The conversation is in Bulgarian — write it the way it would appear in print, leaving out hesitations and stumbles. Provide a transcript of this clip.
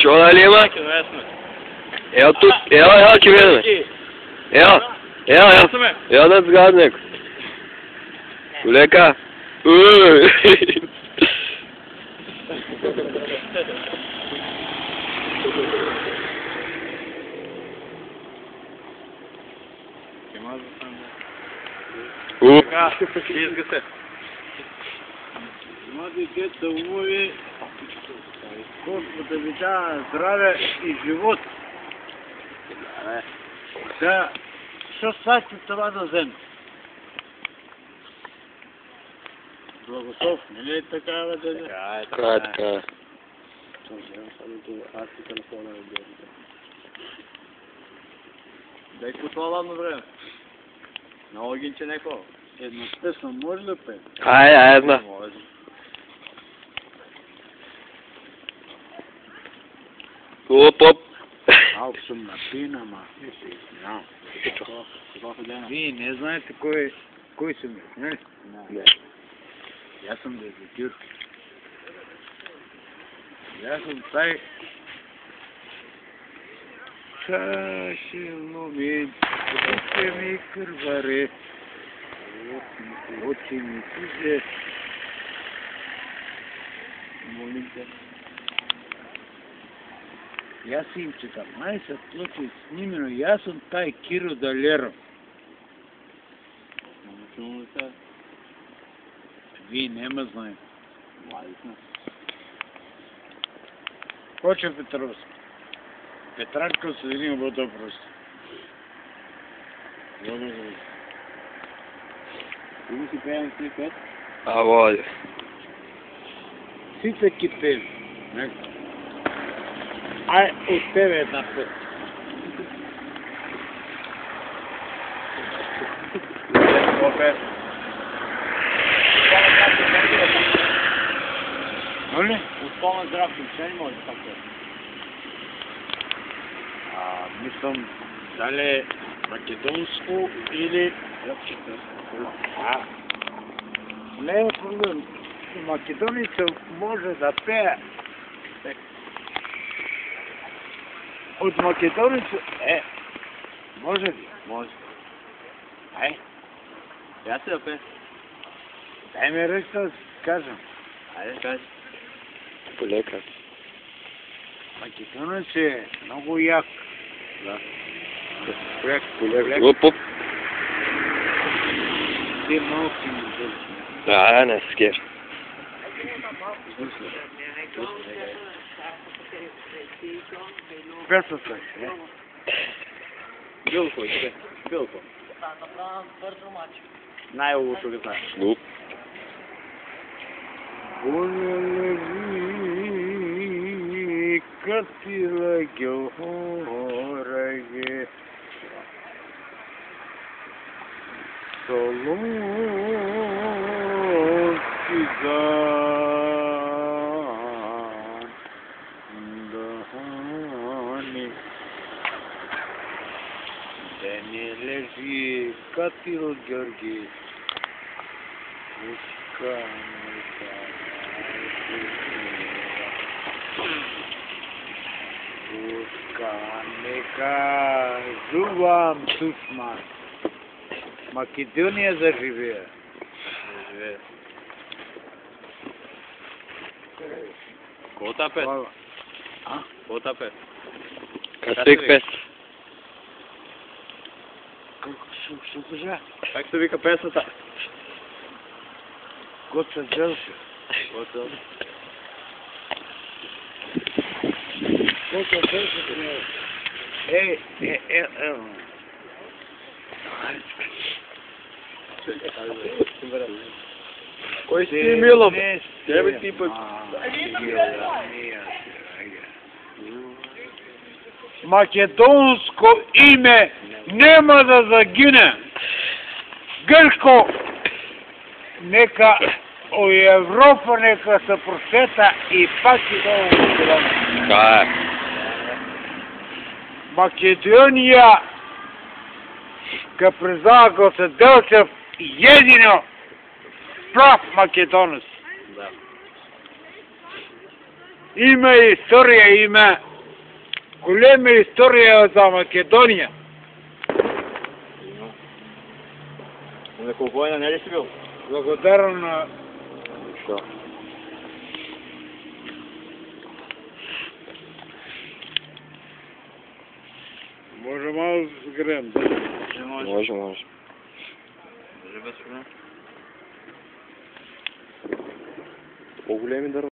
Що наліво? Evo tu, evo ti vedme. Evo nas zgadnek. Uleka. Млади деца, умови, Господа ви да здраве и живот. Да, що свати това да вземе? Благослов, не ли е такава да вземе? Така. Дай какво ладно време. На огинче неко. Една песна може да пее? Ajde, jedna. Може. Op. Малко съм напина, ма. Не се извинявам. Вие не знаете кой съм я, не? Не. Аз съм дезертир. Аз съм taj чашен момент, руке ми кърваре, очи ми сузе. Молите. Аз им 14 случаи снимено и аз съм taj Киро Далеро. Вие нема знаете. Млади сме. Хоче Петровски. Петранка се един вода просто. Вода за вода. Има си пеем с никът? A volje. Сите кипели. Ай, от тебе една пет. Опет. Моля? Успомен здрав, не може така. Мислям, дали македонско или не е проблем. Македоница може да пее. От македоница може ли? Може. Ай. Я се да пее. Дай ми реч да кажем. Айде, кажи. Полека. Македонец е много як. Да. Полека. Op. Ти малки ми дължи. Ne sker. Песата е. Билко, Билко. Най-лошо го знаеш. Глуп. Оле, катила геораге. Солонски ган. Дани. Да не лежи катило Георги. Нека зувам Тусман. Македония заживее. Кота пет? А? Кота пет? Касик пес. Що кажа? Как се вика песната? Гоца Делша. Кота. Гоца Делша. Кой си Милов? Тебе ти пък. Македонско име нема да загине. Гръцко нека у Европа нека се просвета и пак и долу. Така е. Македония ка признава Гоце Делчев едино прав македонец. Да. Има история, има голема история за Македония. На ковбойна не ли си бил? Благодарен на... Що? Може малко да се греем, да? Може. Може. Може без проблем. По-големи дърва.